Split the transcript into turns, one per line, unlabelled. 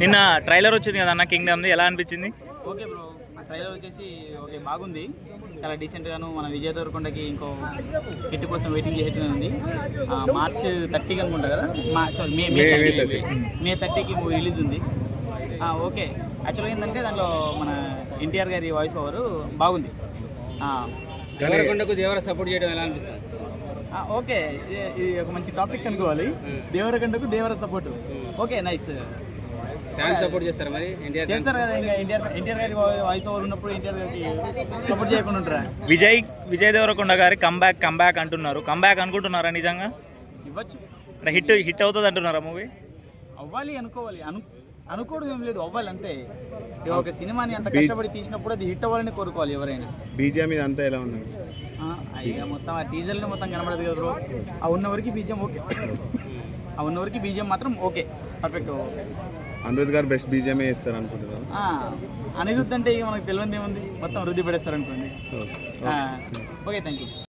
నిన్న ట్రైలర్ వచ్చింది కదా అన్న కింగ్డమ్ది, ఎలా అనిపించింది?
ఓకే బ్రో, ఆ ట్రైలర్ వచ్చేసి ఓకే బాగుంది, చాలా డీసెంట్గాను. మన విజయ్ దేవరకొండకి ఇంకో హిట్ కోసం వెయిటింగ్ చేసేట్టుగా ఉంది. మార్చ్ 30కి అనుకుంటా కదా, సారీ మే 30కి మూవీ రిలీజ్ ఉంది. ఓకే, యాక్చువల్గా ఏంటంటే దాంట్లో మన ఎన్టీఆర్ గారి వాయిస్ ఓవర్ బాగుంది.
దేవరకొండకు దేవర సపోర్ట్ చేయడం ఎలా అనిపిస్తుంది?
ఓకే, ఇది ఒక మంచి టాపిక్ అనుకోవాలి. దేవరకొండకు Devara support, okay nice.
Fans support చేస్తారు మరి ఎన్టీఆర్
చేస్తారు కదా, ఇంకా ఎన్టీఆర్ గారి వాయిస్ ఓవర్ ఉన్నప్పుడు ఎన్టీఆర్ గారికి సపోర్ట్ చేయకుండా ఉంటారా?
విజయ్ దేవరకొండ గారి కంబ్యాక్ అంటున్నారు, కంబ్యాక్ అనుకుంటున్నారా నిజంగా?
ఇవ్వచ్చు,
అంటే హిట్ అవుతుంది అంటున్నారా మూవీ?
అవ్వాలి అనుకోవాలి, అనుకోవడం ఏం లేదు, అవ్వాలి అంతే. ఒక సినిమాని అంత కష్టపడి తీసినప్పుడు అది హిట్ అవ్వాలని కోరుకోవాలి ఎవరైనా.
బీజిఎం మీద అంతా ఎలా ఉంది?
ఇక మొత్తం ఆ టీజర్లో మొత్తం కనబడదు కదా బ్రో. ఆ ఉన్నవరకు బీజిఎం ఓకే, ఆ ఉన్నవరకు బీజిఎం మాత్రం ఓకే, పర్ఫెక్ట్.
అనిరుద్ధ్ గారు బెస్ట్ బీజిఎంఏ ఇస్తారు అనుకుంటున్నాను.
అనిరుద్ధ్ అంటే ఇక మనకు తెలియదు ఏముంది, మొత్తం వృద్ధి పడేస్తారు అనుకోండి. Okay, thank you.